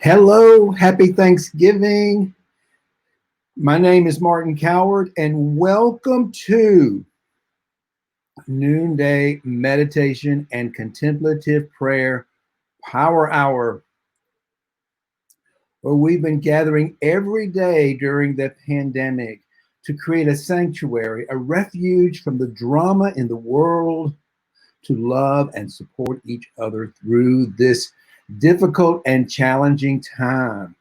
Hello, happy Thanksgiving. My name is Martin Coward, and welcome to Noonday Meditation and Contemplative Prayer Power Hour, where we've been gathering every day during the pandemic to create a sanctuary, a refuge from the drama in the world, to love and support each other through this difficult and challenging time.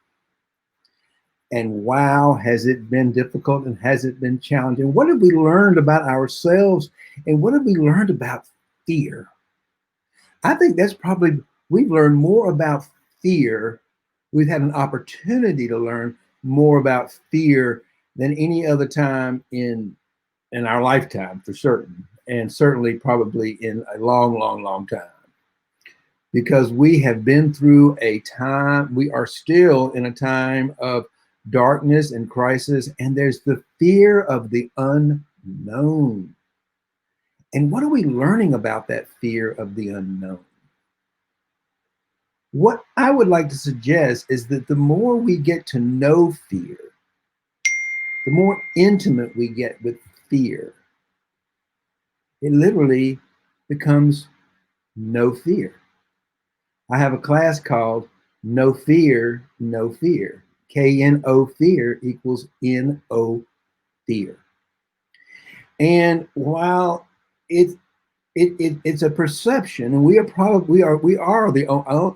And wow, has it been difficult and has it been challenging? What have we learned about ourselves and what have we learned about fear? I think that's probably, we've learned more about fear. We've had an opportunity to learn more about fear than any other time in our lifetime, for certain, and certainly probably in a long, long, long time. Because we have been through a time, we are still in a time of darkness and crisis, and there's the fear of the unknown. And what are we learning about that fear of the unknown? What I would like to suggest is that the more we get to know fear, the more intimate we get with fear, it literally becomes no fear. I have a class called No Fear, No Fear. K-N-O fear equals N-O fear. And while it's a perception, and we are the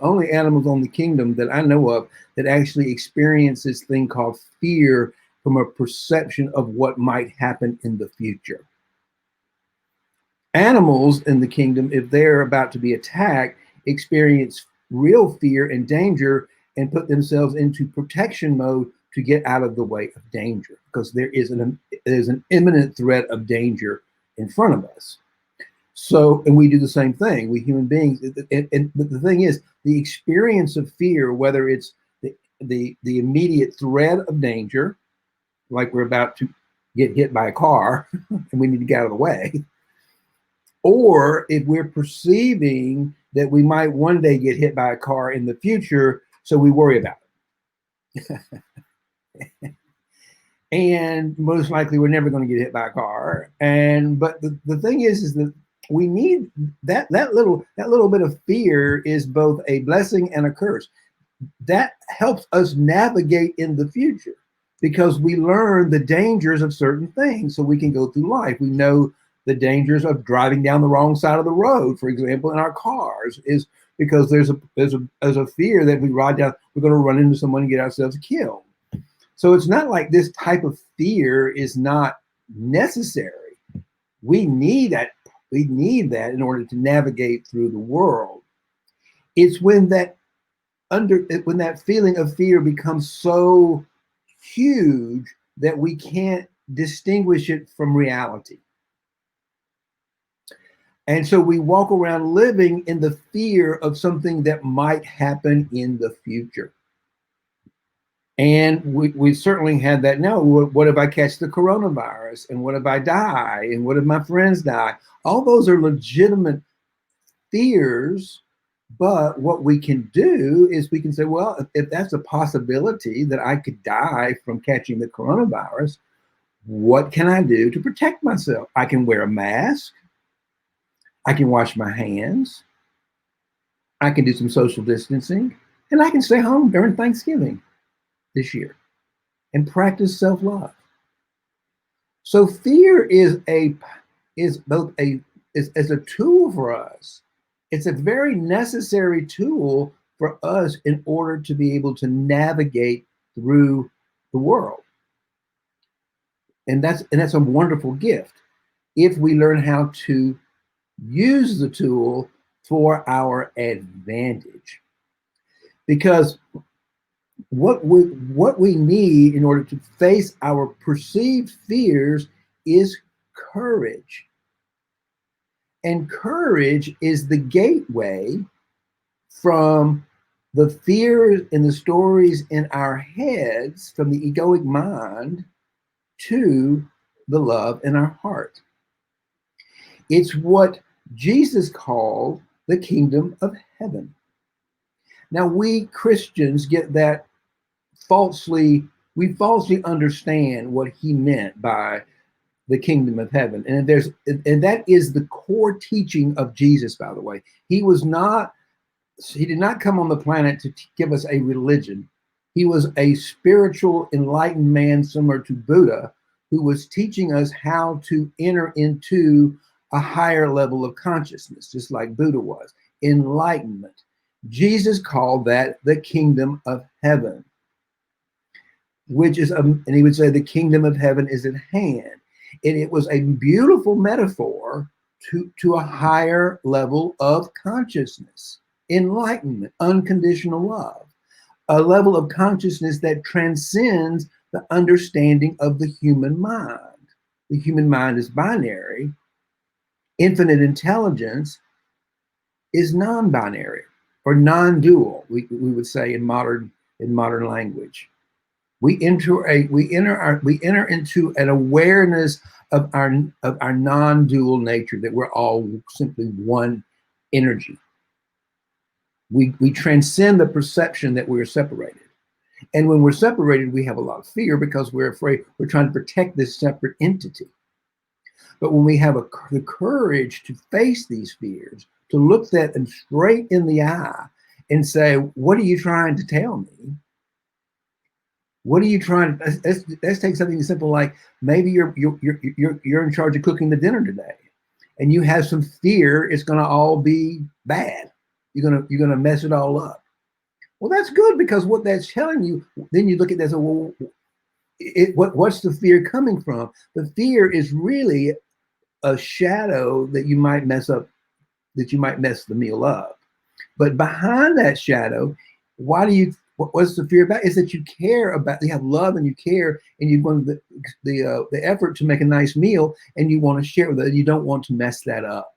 only animals on the kingdom that I know of that actually experience this thing called fear from a perception of what might happen in the future. Animals in the kingdom, if they're about to be attacked, experience real fear and danger and put themselves into protection mode to get out of the way of danger, because there's an imminent threat of danger in front of us. So, and we do the same thing, we human beings. But the thing is, the experience of fear, whether it's the immediate threat of danger, like we're about to get hit by a car and we need to get out of the way, or if we're perceiving that we might one day get hit by a car in the future, so we worry about it. And most likely we're never going to get hit by a car. But the thing is that we need that little bit of fear is both a blessing and a curse. That helps us navigate in the future because we learn the dangers of certain things so we can go through life. We know the dangers of driving down the wrong side of the road, for example, in our cars, is because there's a fear that we ride down, we're going to run into someone and get ourselves killed. So it's not like this type of fear is not necessary. We need that. We need that in order to navigate through the world. It's when that feeling of fear becomes so huge that we can't distinguish it from reality. And so we walk around living in the fear of something that might happen in the future. And we certainly had that. Now, what if I catch the coronavirus? And what if I die? And what if my friends die? All those are legitimate fears. But what we can do is we can say, well, if that's a possibility that I could die from catching the coronavirus, what can I do to protect myself? I can wear a mask. I can wash my hands. I can do some social distancing. And I can stay home during Thanksgiving this year and practice self-love. So fear is a tool for us. It's a very necessary tool for us in order to be able to navigate through the world. And that's a wonderful gift if we learn how to use the tool for our advantage. Because what we need in order to face our perceived fears is courage. And courage is the gateway from the fears and the stories in our heads, from the egoic mind, to the love in our heart. It's what Jesus called the kingdom of heaven. Now we Christians get that we falsely understand what he meant by the kingdom of heaven. And that is the core teaching of Jesus, by the way. He did not come on the planet to give us a religion. He was a spiritual enlightened man similar to Buddha, who was teaching us how to enter into a higher level of consciousness, just like Buddha was. Enlightenment. Jesus called that the kingdom of heaven, and he would say the kingdom of heaven is at hand. And it was a beautiful metaphor to a higher level of consciousness, enlightenment, unconditional love, a level of consciousness that transcends the understanding of the human mind. The human mind is binary. Infinite intelligence is non-binary or non-dual, we would say in modern language. We enter into an awareness of our non-dual nature, that we're all simply one energy. We transcend the perception that we're separated. And when we're separated, we have a lot of fear because we're afraid, we're trying to protect this separate entity. But when we have the courage to face these fears, to look them straight in the eye and say, what are you trying to tell me? What are you trying? Let's take something simple like maybe you're in charge of cooking the dinner today, and you have some fear it's going to all be bad. You're gonna mess it all up. Well, that's good, because what that's telling you, then you look at that and say, well, what's the fear coming from? The fear is really a shadow that you might mess up, that you might mess the meal up. But behind that shadow, what's the fear about? Is that you care about, you have love and you care, and you want the effort to make a nice meal, and you want to share with it. You don't want to mess that up.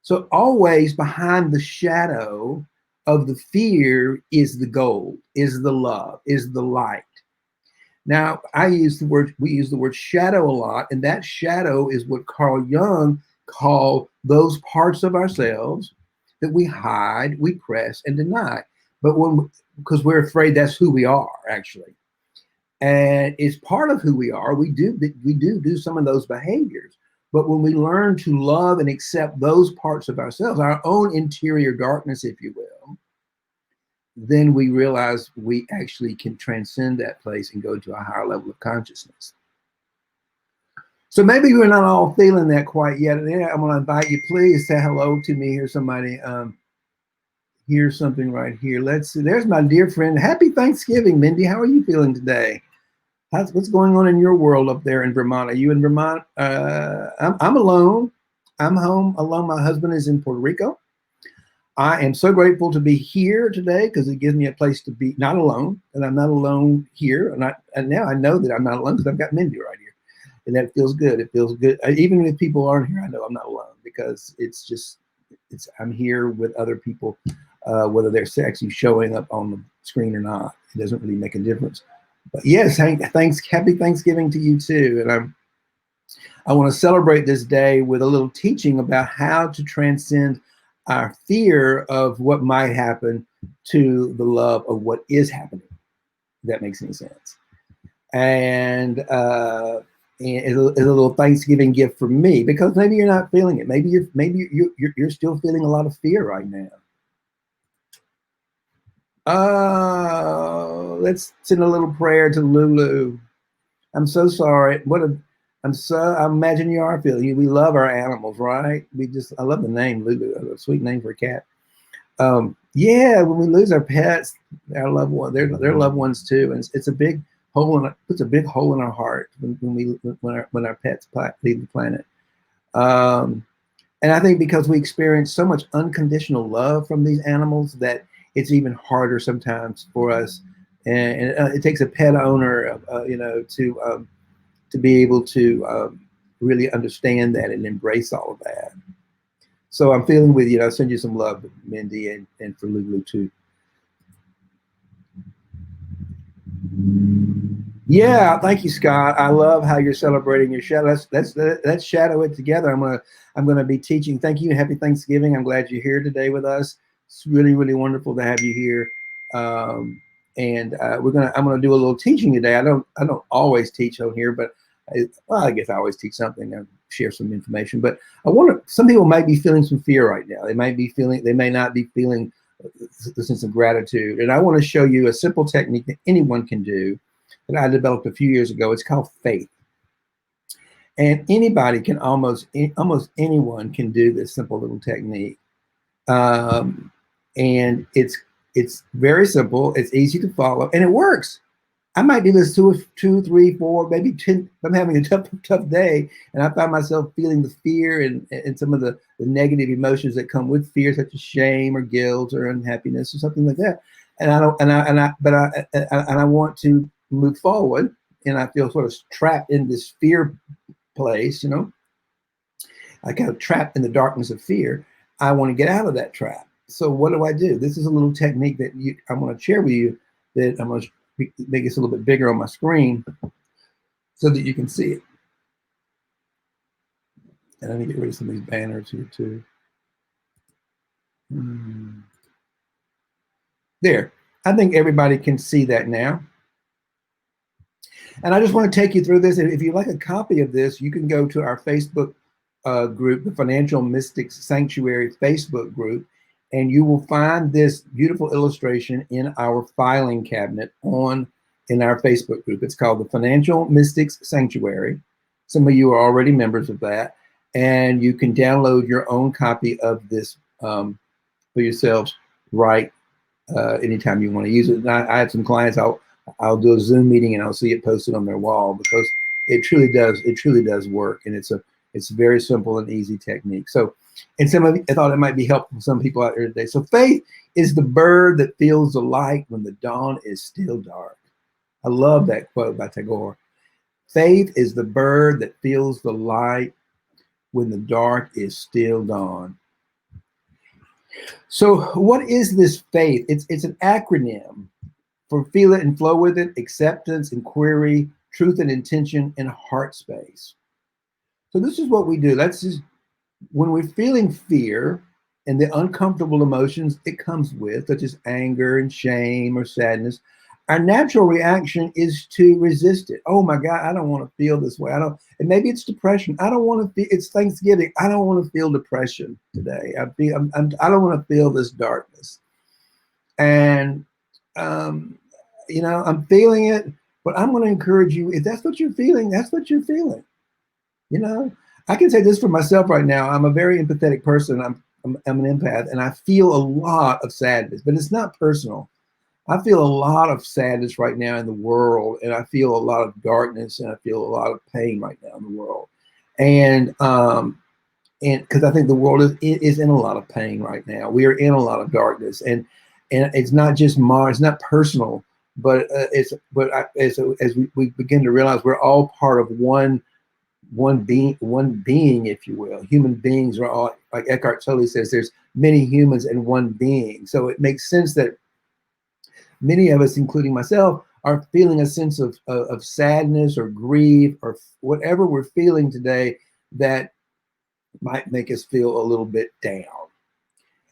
So always behind the shadow of the fear is the gold, is the love, is the light. Now, we use the word shadow a lot, and that shadow is what Carl Jung called those parts of ourselves that we hide, we repress, and deny. But because we're afraid that's who we are, actually. And it's part of who we are. We do some of those behaviors. But when we learn to love and accept those parts of ourselves, our own interior darkness, if you will, then we realize we actually can transcend that place and go to a higher level of consciousness. So maybe we're not all feeling that quite yet. And I'm going to invite you, please say hello to me. Here's somebody. Here's something right here. Let's see. There's my dear friend. Happy Thanksgiving, Mindy. How are you feeling today? What's going on in your world up there in Vermont? Are you in Vermont? I'm alone. I'm home alone. My husband is in Puerto Rico. I am so grateful to be here today because it gives me a place to be not alone, and I'm not alone here. And now I know that I'm not alone because I've got Mindy right here, and that feels good. It feels good. Even if people aren't here, I know I'm not alone because I'm here with other people, whether they're actually showing up on the screen or not. It doesn't really make a difference. But yes, happy Thanksgiving to you too. And I want to celebrate this day with a little teaching about how to transcend our fear of what might happen to the love of what is happening. If that makes any sense. And it's a little Thanksgiving gift for me, because maybe you're not feeling it. Maybe you're still feeling a lot of fear right now. Let's send a little prayer to Lulu. I'm so sorry. I imagine you are feeling. We love our animals, right? I love the name Lulu, a sweet name for a cat. Yeah, when we lose our pets, our loved ones, their loved ones too, and it's a big hole puts a big hole in our heart when our pets leave the planet. And I think because we experience so much unconditional love from these animals that it's even harder sometimes for us, and it takes a pet owner, to be able to really understand that and embrace all of that. So I'm feeling with you. I'll send you some love, Mindy, and for Lulu too. Yeah, thank you, Scott. I love how you're celebrating your shadow. Let's shadow it together. I'm gonna be teaching. Thank you. Happy Thanksgiving. I'm glad you're here today with us It's really, really wonderful to have you here. And I'm gonna do a little teaching today. I don't always teach on here, but I guess I always teach something and share some information. But some people might be feeling some fear right now. They may not be feeling the sense of gratitude. And I want to show you a simple technique that anyone can do that I developed a few years ago. It's called faith. And anybody can almost anyone can do this simple little technique. And it's very simple. It's easy to follow, and it works. I might do this 2, 3, 4, maybe 10. I'm having a tough day, and I find myself feeling the fear and some of the negative emotions that come with fear, such as shame or guilt or unhappiness or something like that. And I want to move forward, and I feel sort of trapped in this fear place. I kind of trapped in the darkness of fear. I want to get out of that trap. So what do? This is a little technique that I'm going to share with you, that I'm going to make this a little bit bigger on my screen so that you can see it. And let me get rid of some of these banners here too. There. I think everybody can see that now. And I just want to take you through this. If you'd like a copy of this, you can go to our Facebook group, the Financial Mystics Sanctuary Facebook group, and you will find this beautiful illustration in our filing cabinet in our Facebook group. It's called the Financial Mystics Sanctuary. Some of you are already members of that, and you can download your own copy of this for yourselves right anytime you want to use it. And I have some clients, I'll do a Zoom meeting and I'll see it posted on their wall, because it truly does work, and it's a very simple and easy technique. So, and I thought it might be helpful for some people out there today. So faith is the bird that feels the light when the dawn is still dark. I love that quote by Tagore. Faith is the bird that feels the light when the dark is still dawn. So what is this faith? It's an acronym for feel it and flow with it, acceptance, inquiry, truth and intention, and heart space. So this is what we do. When we're feeling fear and the uncomfortable emotions it comes with, such as anger and shame or sadness, our natural reaction is to resist it. Oh my God, I don't want to feel this way. And maybe it's depression. I don't want to feel, it's Thanksgiving. I don't want to feel depression today. I don't want to feel this darkness. And, I'm feeling it, but I'm going to encourage you, if that's what you're feeling, that's what you're feeling. I can say this for myself right now. I'm a very empathetic person. I'm an empath, and I feel a lot of sadness, but it's not personal. I feel a lot of sadness right now in the world, and I feel a lot of darkness, and I feel a lot of pain right now in the world. And because I think the world is in a lot of pain right now. We are in a lot of darkness, and it's not just it's not personal, but as we begin to realize we're all part of one being, if you will. Human beings are all, like Eckhart Tolle says, there's many humans and one being. So it makes sense that many of us, including myself, are feeling a sense of sadness or grief or whatever we're feeling today that might make us feel a little bit down.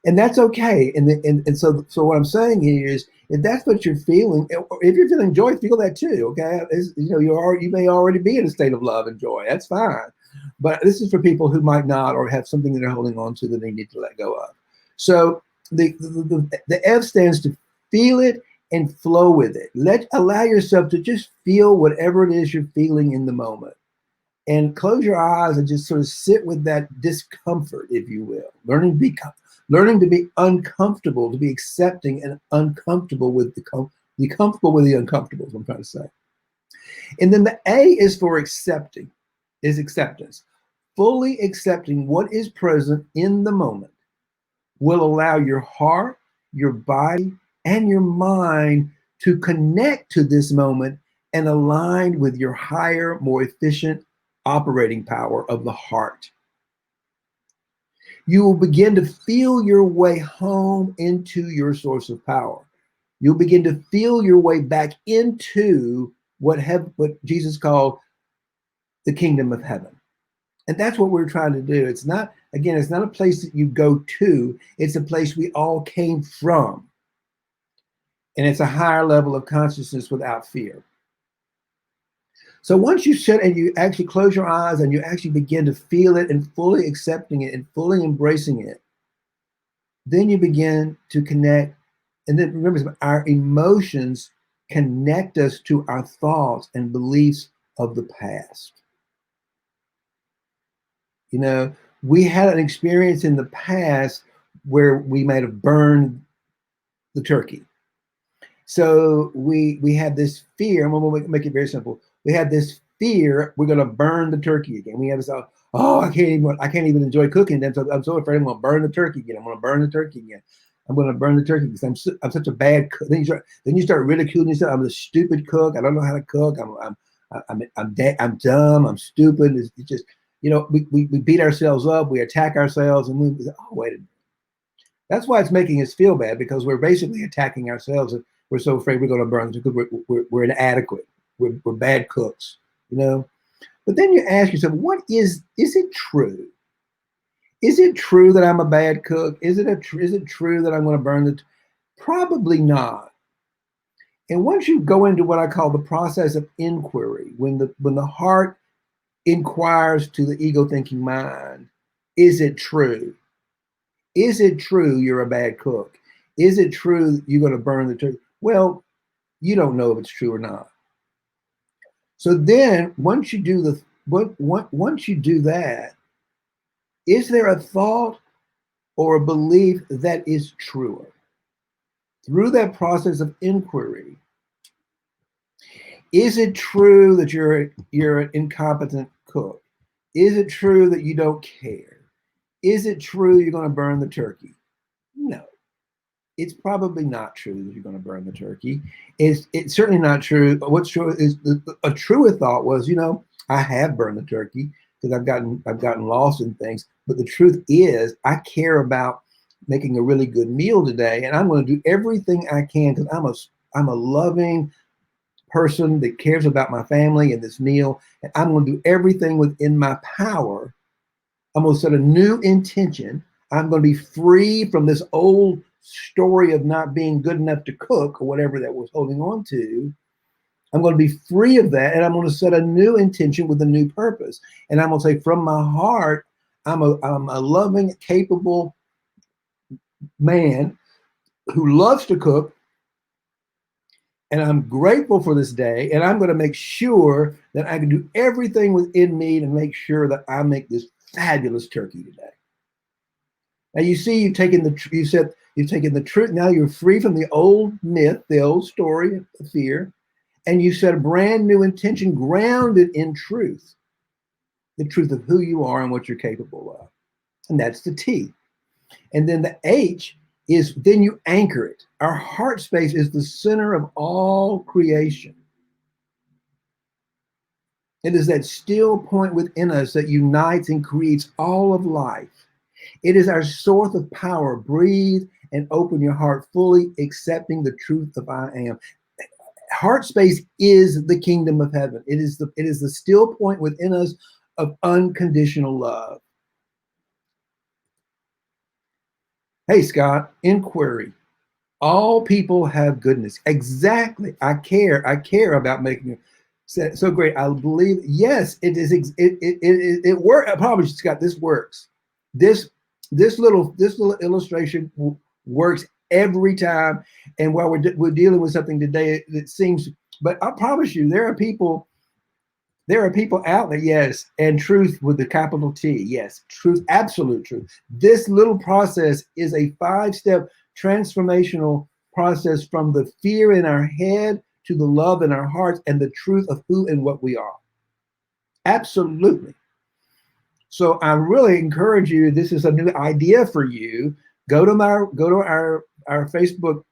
And that's okay. And so what I'm saying here is, if that's what you're feeling, if you're feeling joy, feel that too. Okay, you may already be in a state of love and joy. That's fine. But this is for people who might not, or have something that they're holding on to that they need to let go of. So the F stands to feel it and flow with it. Allow yourself to just feel whatever it is you're feeling in the moment, and close your eyes and just sort of sit with that discomfort, if you will. Learning to be uncomfortable, to be accepting and uncomfortable with be comfortable with the uncomfortable, is what I'm trying to say. And then the A is for acceptance. Fully accepting what is present in the moment will allow your heart, your body, and your mind to connect to this moment and align with your higher, more efficient operating power of the heart. You will begin to feel your way home into your source of power. You'll begin to feel your way back into what Jesus called the kingdom of heaven. And that's what we're trying to do. It's not, Again, it's not a place that you go to. It's a place we all came from. And it's a higher level of consciousness without fear. So once you sit and you actually close your eyes and you actually begin to feel it and fully accepting it and fully embracing it, then you begin to connect. And then remember, our emotions connect us to our thoughts and beliefs of the past. You know, we had an experience in the past where we might have burned the turkey. So we had this fear, and we'll make it very simple. We had this fear we're going to burn the turkey again. We have this, oh, I can't even enjoy cooking. I'm so afraid I'm going to burn the turkey again. I'm going to burn the turkey again. I'm going to burn the turkey because I'm such a bad cook. Then you start ridiculing yourself. I'm a stupid cook. I don't know how to cook. I'm dumb. I'm stupid. It's just, you know, we beat ourselves up. We attack ourselves, and we say, oh, wait a minute. That's why it's making us feel bad, because we're basically attacking ourselves. We're so afraid we're going to burn because we're inadequate. We're bad cooks, you know. But then you ask yourself, is it true? Is it true that I'm a bad cook? Is it true that I'm going to burn the? Probably not. And once you go into what I call the process of inquiry, when the heart inquires to the ego thinking mind, is it true? Is it true you're a bad cook? Is it true you're going to burn the turkey? Well, you don't know if it's true or not. So then, once you do that, is there a thought or a belief that is truer? Through that process of inquiry, is it true that you're an incompetent cook? Is it true that you don't care? Is it true you're going to burn the turkey? No. It's probably not true that you're going to burn the turkey. It's certainly not true. What's true is a truer thought was, you know, I have burned the turkey because I've gotten lost in things. But the truth is, I care about making a really good meal today, and I'm going to do everything I can because I'm a loving person that cares about my family and this meal, and I'm going to do everything within my power. I'm going to set a new intention. I'm going to be free from this old story of not being good enough to cook or whatever that was holding on to. I'm going to be free of that, and I'm going to set a new intention with a new purpose. And I'm going to say, from my heart, I'm a loving, capable man who loves to cook, and I'm grateful for this day, and I'm going to make sure that I can do everything within me to make sure that I make this fabulous turkey today. Now you see, you've taken the truth. Now you're free from the old myth, the old story of fear, and you set a brand new intention grounded in truth, the truth of who you are and what you're capable of. And that's the T. And then the H is, then you anchor it. Our heart space is the center of all creation. It is that still point within us that unites and creates all of life. It is our source of power. Breathe and open your heart, fully accepting the truth of I am. Heart space is the kingdom of heaven. It is the still point within us of unconditional love. Hey, Scott, inquiry. All people have goodness. Exactly. I care about making it so great. I believe, yes, it is. It works. I promise you, Scott, this works. This little illustration works every time. And while we're dealing with something today, it seems, but I promise you, there are people out there, yes, and truth with the capital T, yes, truth, absolute truth. This little process is a 5-step transformational process from the fear in our head to the love in our hearts and the truth of who and what we are. Absolutely. So I really encourage you, this is a new idea for you. Go to our Facebook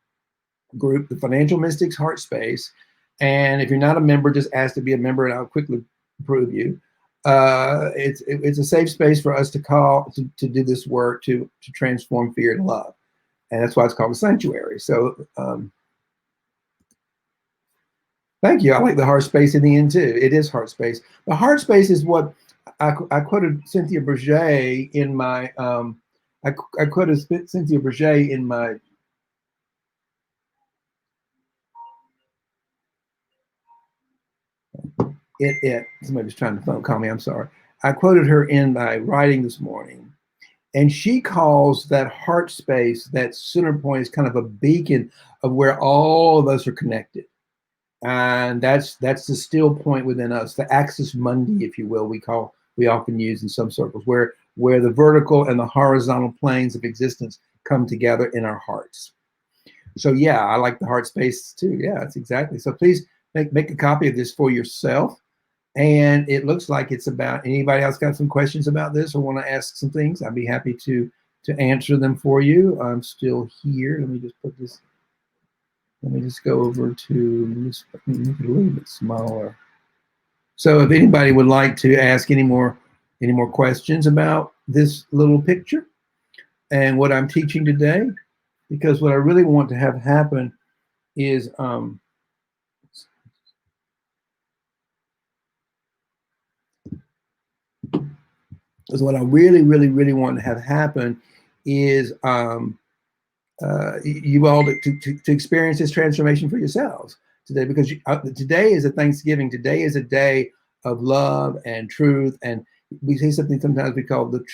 group, the Financial Mystics Heart Space. And if you're not a member, just ask to be a member and I'll quickly approve you. It's a safe space for us to do this work to transform fear and love. And that's why it's called a sanctuary. So thank you. I like the heart space in the end too. It is heart space. The heart space is what I quoted Cynthia Berger in my I quoted Cynthia Berger in my somebody was trying to phone call me. I'm sorry. I quoted her in my writing this morning, and she calls that heart space, that center point, is kind of a beacon of where all of us are connected. And that's the still point within us, the axis mundi, if you will, we often use in some circles, where the vertical and the horizontal planes of existence come together in our hearts. So yeah, I like the heart space too. Yeah, that's exactly. So please make a copy of this for yourself. And it looks like it's about, anybody else got some questions about this or want to ask some things? I'd be happy to answer them for you. I'm still here. Let me just put this. Let me just go over to, let me make it a little bit smaller. So if anybody would like to ask any more questions about this little picture and what I'm teaching today, because what I really want to have happen is what I really, really, really want to have happen is you all to experience this transformation for yourselves today, because today is a Thanksgiving. Today is a day of love and truth, and we say something sometimes we call the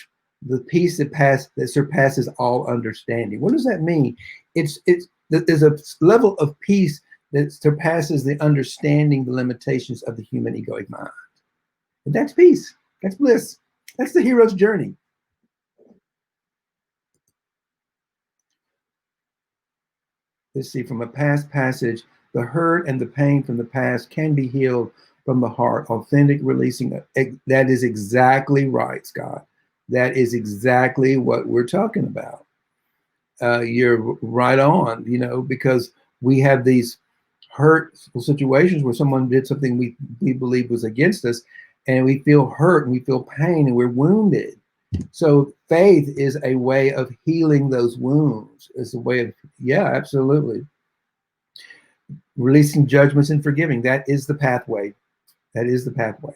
peace that surpasses all understanding. What does that mean? There's a level of peace that surpasses the understanding, the limitations of the human egoic mind, and that's peace. That's bliss. That's the hero's journey. Let's see, from a past passage, the hurt and the pain from the past can be healed from the heart. Authentic releasing. That is exactly right, Scott. That is exactly what we're talking about. You're right on, because we have these hurtful situations where someone did something we believe was against us, and we feel hurt and we feel pain and we're wounded. So faith is a way of healing those wounds. It's a way of, yeah, absolutely. Releasing judgments and forgiving. That is the pathway. That is the pathway.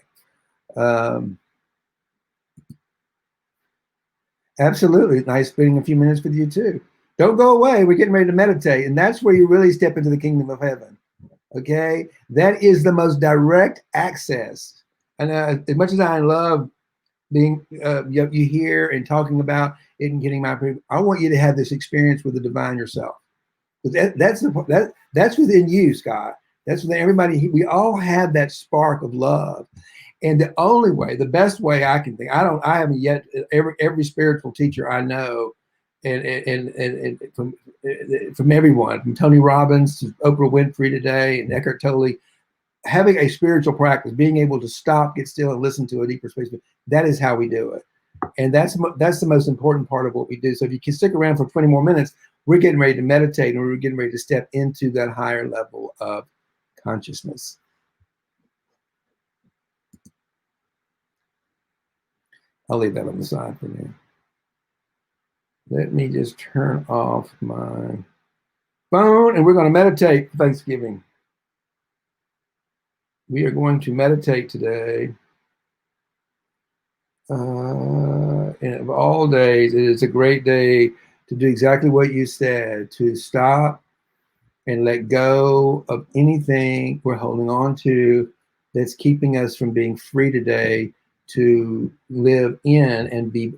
Absolutely. Nice spending a few minutes with you too. Don't go away. We're getting ready to meditate. And that's where you really step into the kingdom of heaven. Okay. That is the most direct access. And as much as I love being you hear and talking about it and getting my, I want you to have this experience with the divine yourself. That's within you, Scott. That's within everybody. We all have that spark of love. And the only way, the best way I can think, I haven't yet, every spiritual teacher I know, and from everyone, from Tony Robbins to Oprah Winfrey today and Eckhart Tolle, having a spiritual practice, being able to stop, get still, and listen to a deeper space, that is how we do it. And that's the most important part of what we do. So if you can stick around for 20 more minutes, we're getting ready to meditate, and we're getting ready to step into that higher level of consciousness. I'll leave that on the side for now. Let me just turn off my phone, and we're going to meditate for Thanksgiving. We are going to meditate today. And of all days, it is a great day to do exactly what you said, to stop and let go of anything we're holding on to that's keeping us from being free today, to live in and be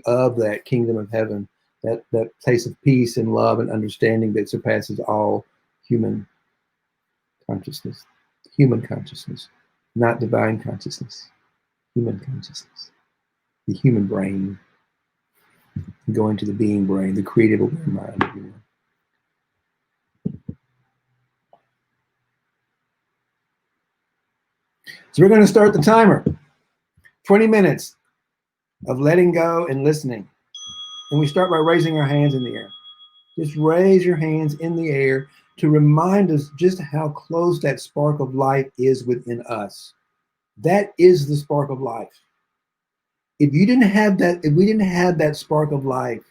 of that kingdom of heaven, that place of peace and love and understanding that surpasses all human consciousness. Human consciousness, not divine consciousness. Human consciousness. The human brain, going to the being brain, the creative mind. So we're going to start the timer. 20 minutes of letting go and listening. And we start by raising our hands in the air. Just raise your hands in the air to remind us just how close that spark of life is within us. That is the spark of life. If you didn't have that, if we didn't have that spark of life,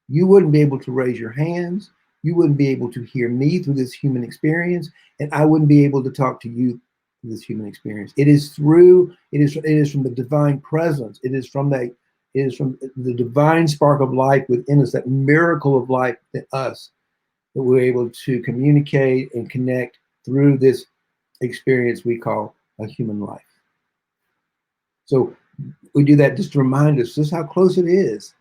you wouldn't be able to raise your hands. You wouldn't be able to hear me through this human experience. And I wouldn't be able to talk to you this human experience. It is through, it is from the divine presence. It is from that, it is from the divine spark of life within us, that miracle of life in us, that we're able to communicate and connect through this experience we call a human life. So we do that just to remind us just how close it is.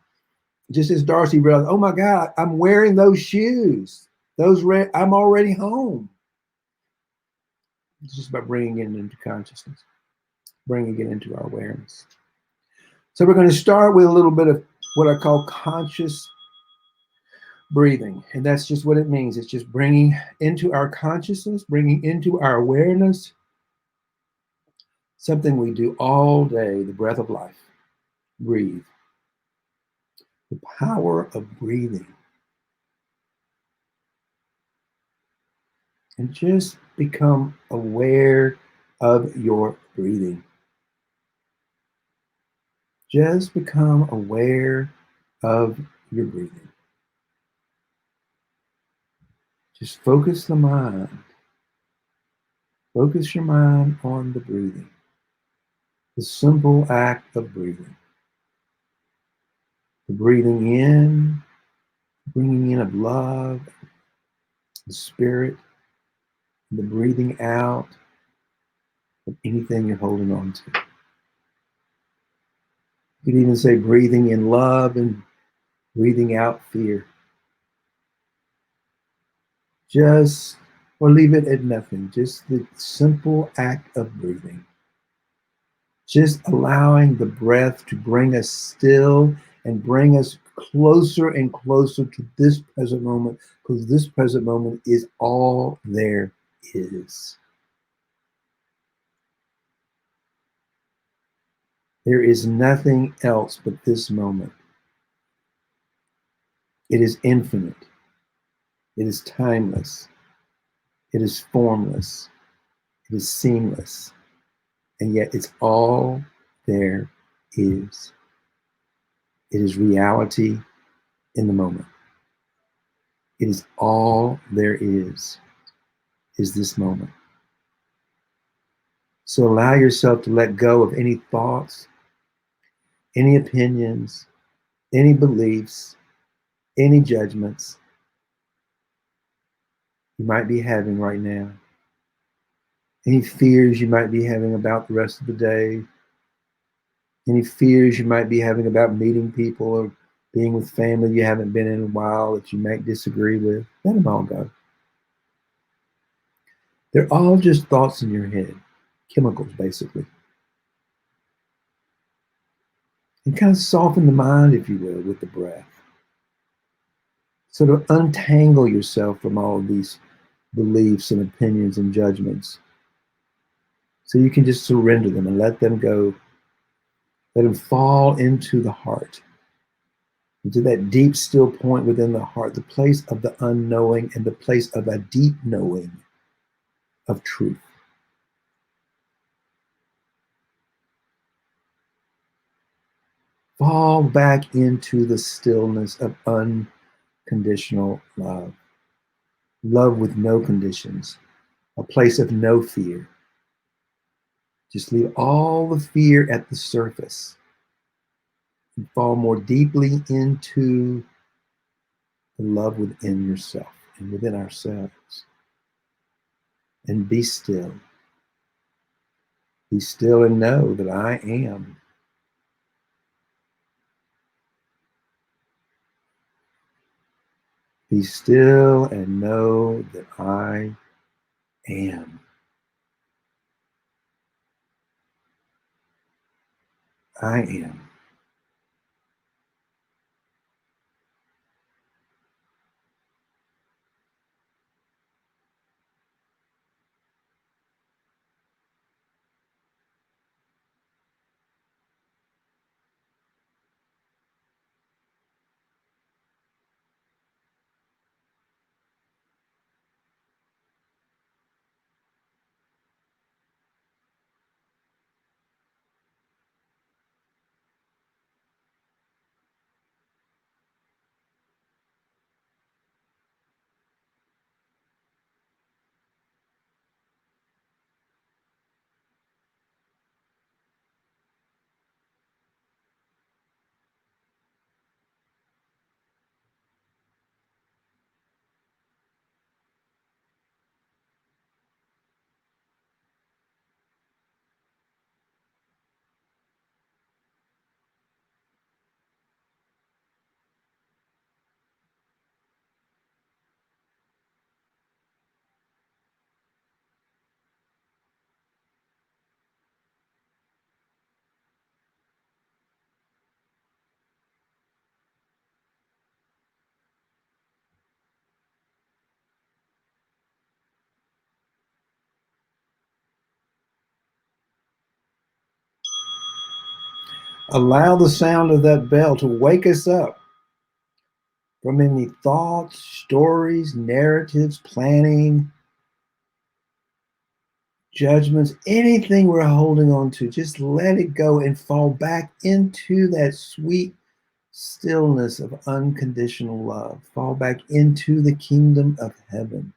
Just as Darcy realized, oh my God, I'm wearing those shoes. I'm already home. It's just about bringing it into consciousness, bringing it into our awareness. So we're going to start with a little bit of what I call conscious breathing. And that's just what it means. It's just bringing into our consciousness, bringing into our awareness, something we do all day, the breath of life. Breathe. The power of breathing. And just become aware of your breathing. Just become aware of your breathing. Just focus the mind. Focus your mind on the breathing. The simple act of breathing. The breathing in, bringing in of love, the spirit, and the breathing out of anything you're holding on to. You could even say breathing in love and breathing out fear. Just, or leave it at nothing, just the simple act of breathing. Just allowing the breath to bring us still and bring us closer and closer to this present moment, because this present moment is all there is. There is nothing else but this moment. It is infinite. It is timeless. It is formless. It is seamless. And yet it's all there is. It is reality in the moment. It is all there is this moment. So allow yourself to let go of any thoughts, any opinions, any beliefs, any judgments you might be having right now. Any fears you might be having about the rest of the day. Any fears you might be having about meeting people or being with family you haven't been in a while that you might disagree with. Let them all go. They're all just thoughts in your head, chemicals basically. And kind of soften the mind, if you will, with the breath. Sort of untangle yourself from all of these beliefs and opinions and judgments. So you can just surrender them and let them go. Let them fall into the heart, into that deep, still point within the heart, the place of the unknowing and the place of a deep knowing of truth. Fall back into the stillness of unconditional love. Love with no conditions, a place of no fear. Just leave all the fear at the surface and fall more deeply into the love within yourself and within ourselves. And be still. Be still and know that I am. Be still and know that I am. I am. Allow the sound of that bell to wake us up from any thoughts, stories, narratives, planning, judgments, anything we're holding on to. Just let it go and fall back into that sweet stillness of unconditional love. Fall back into the kingdom of heaven.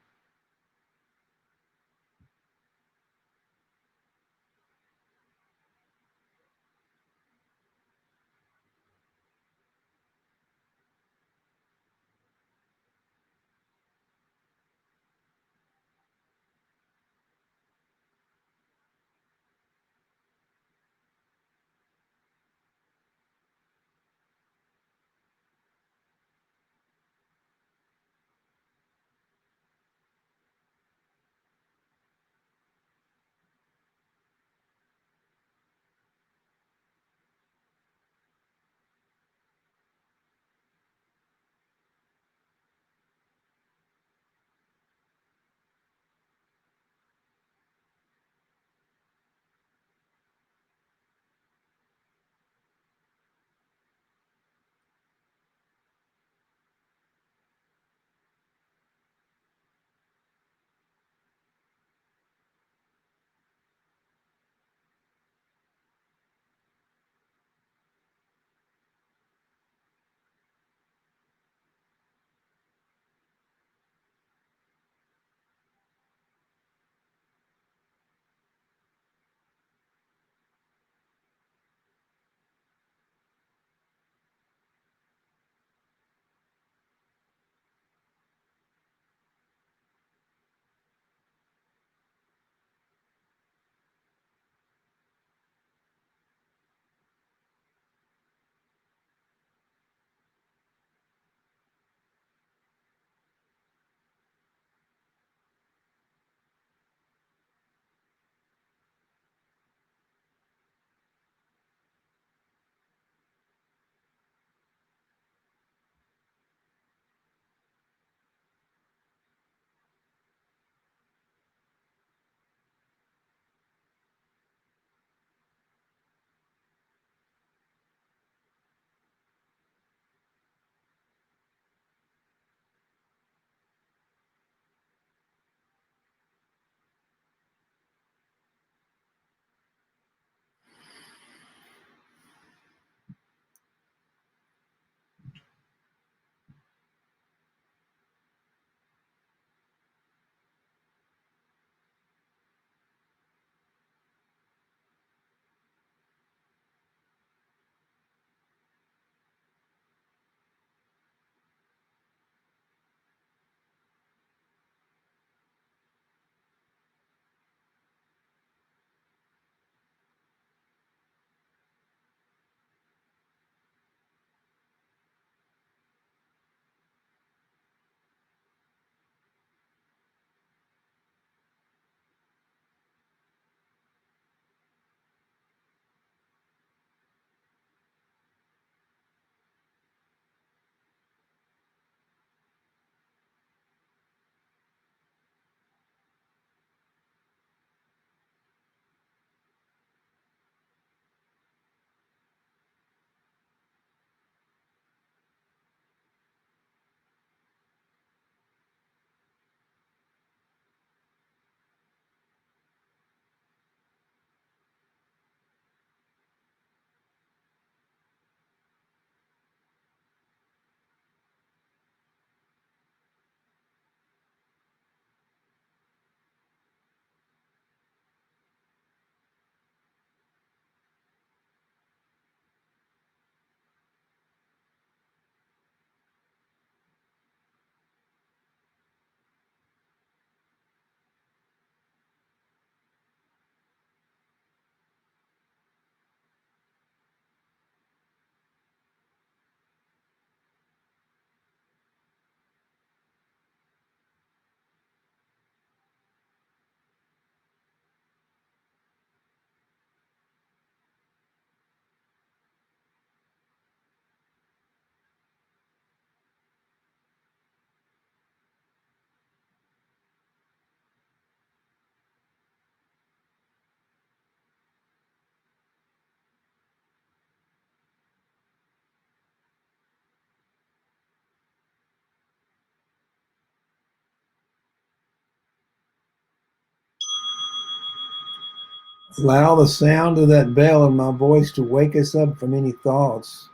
Allow the sound of that bell in my voice to wake us up from any thoughts,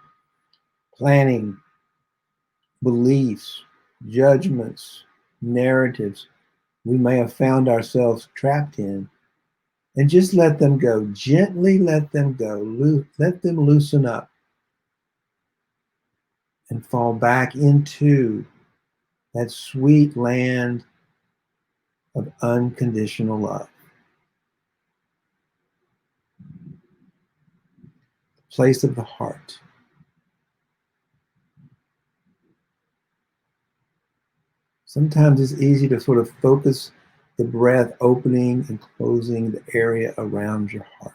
planning, beliefs, judgments, narratives we may have found ourselves trapped in, and just let them go. Gently let them go. Let them loosen up and fall back into that sweet land of unconditional love, place of the heart. Sometimes it's easy to sort of focus the breath opening and closing the area around your heart.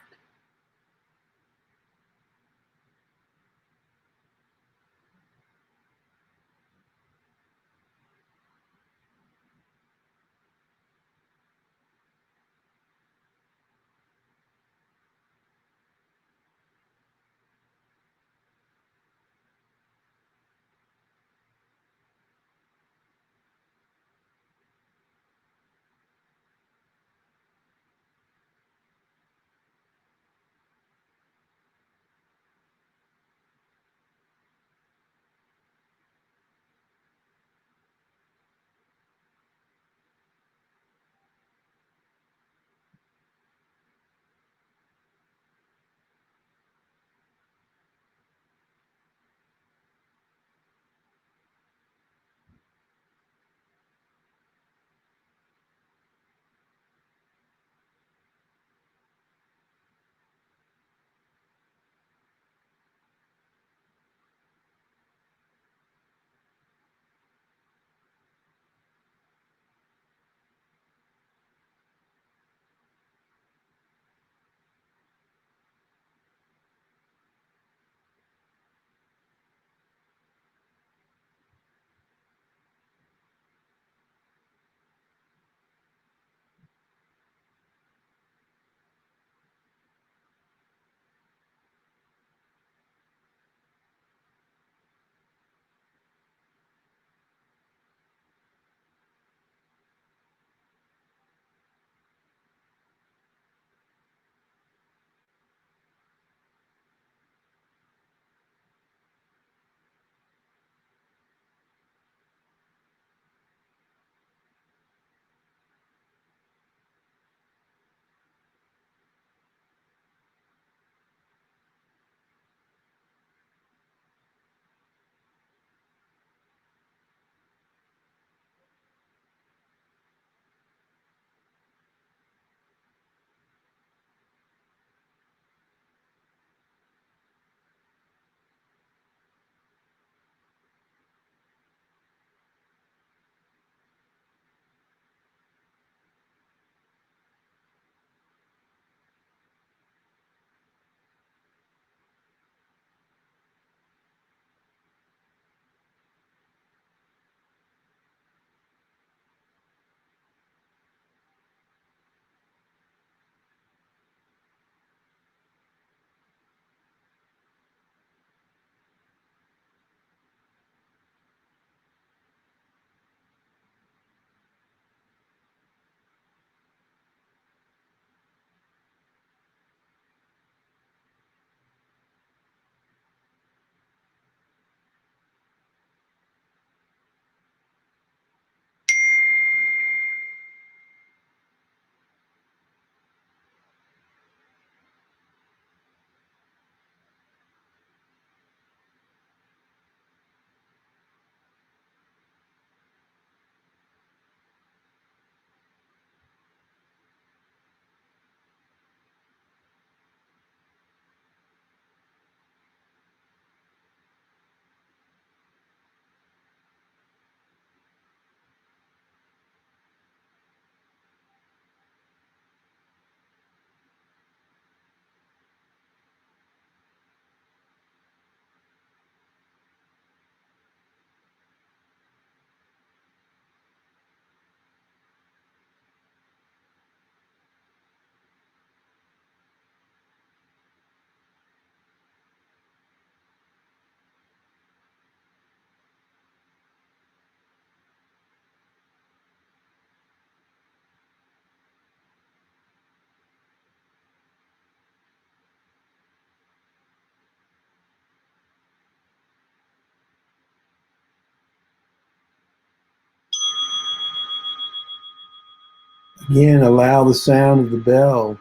Again, allow the sound of the bell,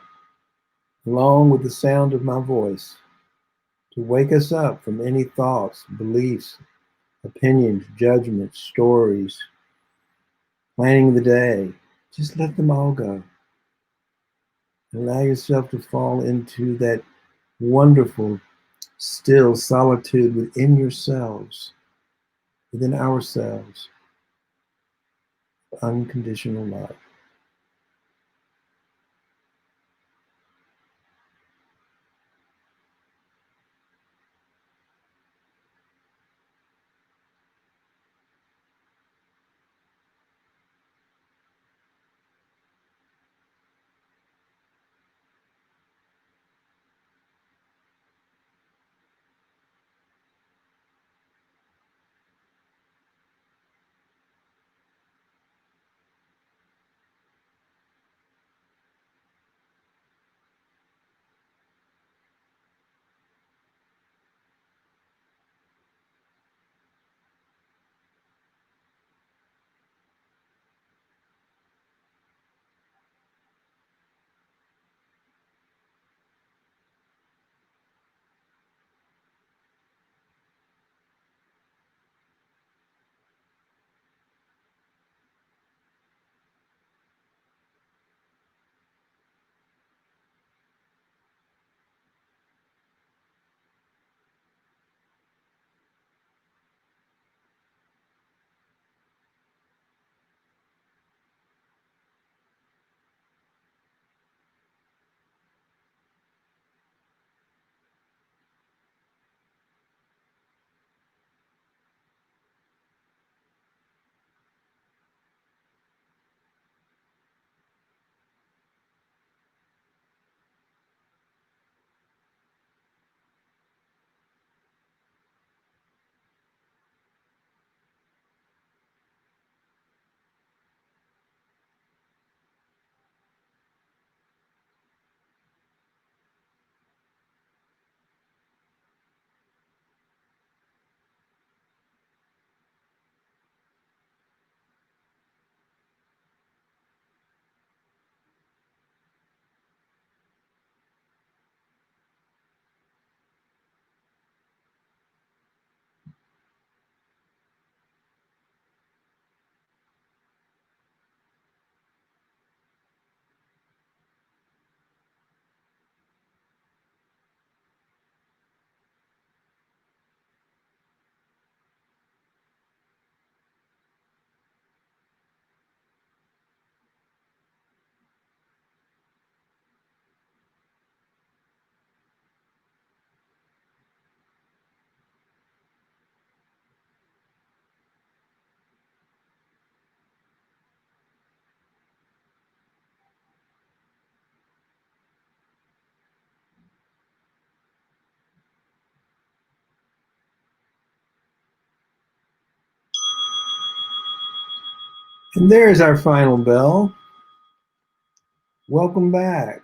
along with the sound of my voice, to wake us up from any thoughts, beliefs, opinions, judgments, stories, planning the day. Just let them all go. Allow yourself to fall into that wonderful, still solitude within yourselves, within ourselves, unconditional love. And there's our final bell. Welcome back.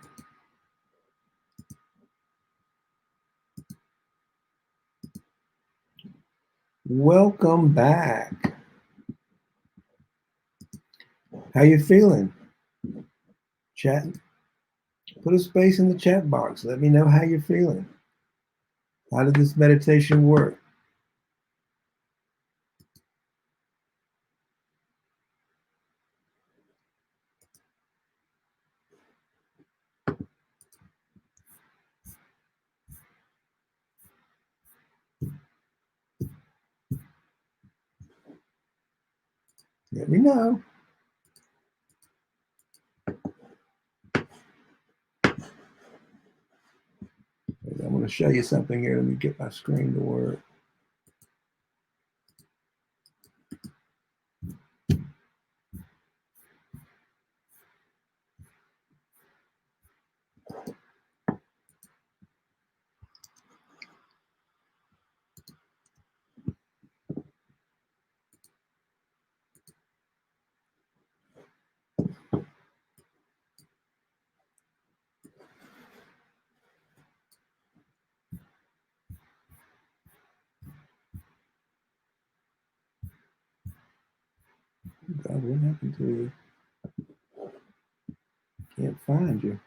Welcome back. How you feeling? Chat. Put a space in the chat box. Let me know how you're feeling. How did this meditation work? Let me know. I'm going to show you something here. Let me get my screen to work. God, what happened to you? Can't find you.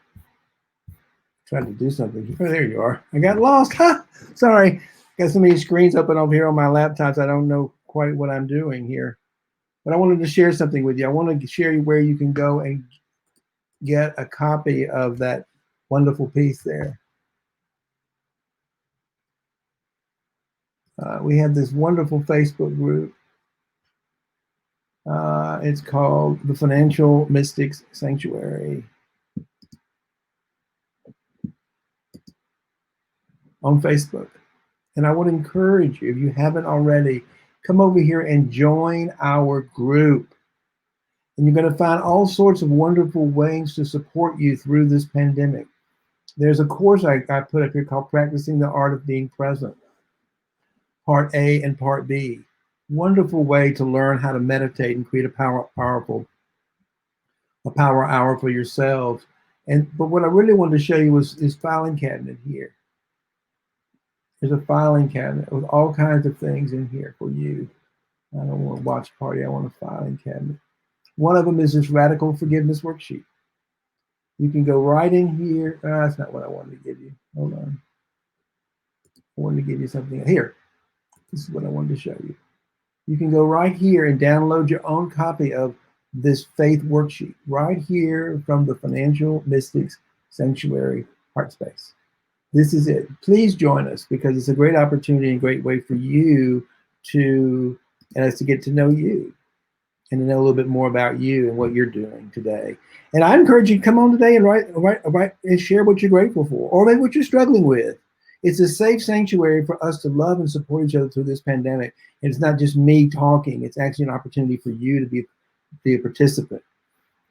Tried to do something. Oh, there you are. I got lost. Huh? Sorry. Got so many screens open over here on my laptops. I don't know quite what I'm doing here. But I wanted to share something with you. I want to share where you can go and get a copy of that wonderful piece there. We have this wonderful Facebook group. It's called the Financial Mystics Sanctuary on Facebook. And I would encourage you, if you haven't already, come over here and join our group. And you're going to find all sorts of wonderful ways to support you through this pandemic. There's a course I put up here called Practicing the Art of Being Present, Part A and Part B. Wonderful way to learn how to meditate and create a power hour for yourselves. But what I really wanted to show you was this filing cabinet here. There's a filing cabinet with all kinds of things in here for you. I don't want a watch party, I want a filing cabinet. One of them is this Radical Forgiveness Worksheet. You can go right in here. That's not what I wanted to give you. Hold on. I wanted to give you something here. This is what I wanted to show you. You can go right here and download your own copy of this faith worksheet right here from the Financial Mystics Sanctuary Heart Space. This is it. Please join us because it's a great opportunity and great way for you to, and us to get to know you and to know a little bit more about you and what you're doing today. And I encourage you to come on today and write and share what you're grateful for, or maybe what you're struggling with. It's a safe sanctuary for us to love and support each other through this pandemic. And it's not just me talking. It's actually an opportunity for you to be a participant.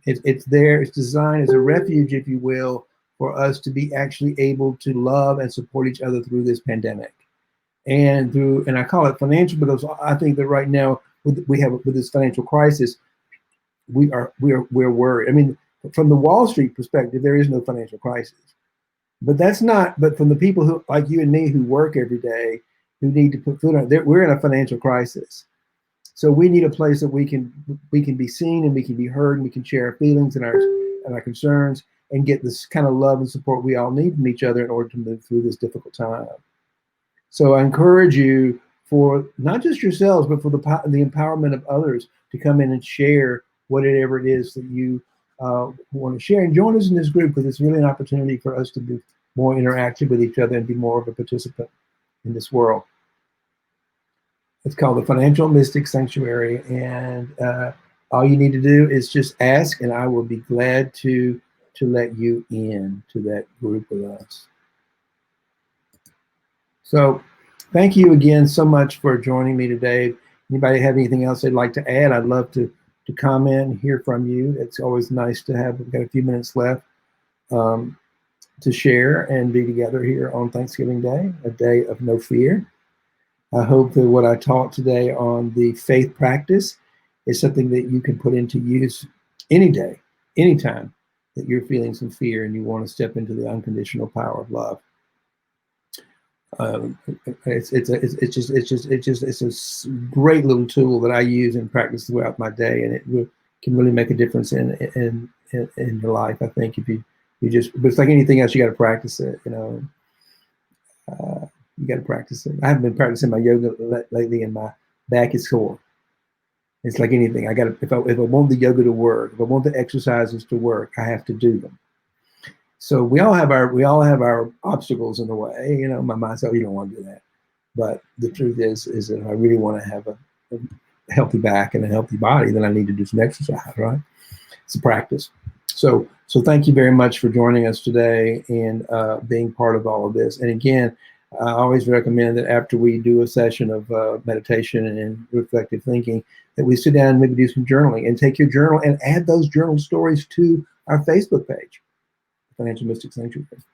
It's there. It's designed as a refuge, if you will, for us to be actually able to love and support each other through this pandemic. And I call it financial because I think that right now with this financial crisis, we're worried. I mean, from the Wall Street perspective, there is no financial crisis. But from the people who, like you and me, who work every day, who need to put food on, we're in a financial crisis. So we need a place that we can be seen and we can be heard and we can share our feelings and our concerns and get this kind of love and support we all need from each other in order to move through this difficult time. So I encourage you, for not just yourselves, but for the empowerment of others, to come in and share whatever it is that you want to share, and join us in this group because it's really an opportunity for us to be more interactive with each other and be more of a participant in this world. It's called the Financial Mystic Sanctuary, and all you need to do is just ask, and I will be glad to let you in to that group with us. So thank you again so much for joining me today. Anybody have anything else they'd like to add? I'd love to comment and hear from you. It's always nice to have, we've got a few minutes left to share and be together here on Thanksgiving Day, a day of no fear. I hope that what I taught today on the faith practice is something that you can put into use any day, anytime that you're feeling some fear and you want to step into the unconditional power of love. It's a great little tool that I use and practice throughout my day, and it can really make a difference in your life. I think if you but it's like anything else, you got to practice it. You got to practice it. I haven't been practicing my yoga lately, and my back is sore. It's like anything. I got to, if I want the yoga to work, if I want the exercises to work, I have to do them. So we all have our obstacles in the way. You know, my mind says, "Oh, you don't want to do that." But the truth is that if I really want to have a healthy back and a healthy body, then I need to do some exercise, right? It's a practice. So thank you very much for joining us today and being part of all of this. And again, I always recommend that after we do a session of meditation and reflective thinking, that we sit down and maybe do some journaling and take your journal and add those journal stories to our Facebook page, Financial Mystic Sanctuary. As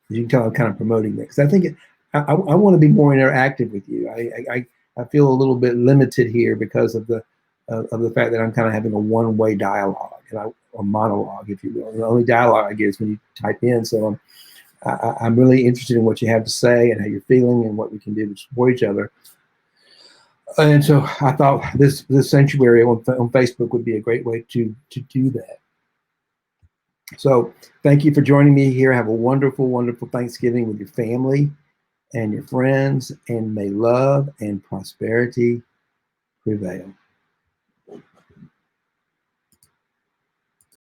you can tell, I'm kind of promoting that because I think I want to be more interactive with you. I feel a little bit limited here because of the fact that I'm kind of having a one-way dialogue or monologue, if you will. The only dialogue I get is when you type in. So I'm really interested in what you have to say and how you're feeling and what we can do to support each other. And so I thought this sanctuary on Facebook would be a great way to do that. So thank you for joining me here. Have a wonderful, wonderful Thanksgiving with your family and your friends, and may love and prosperity prevail.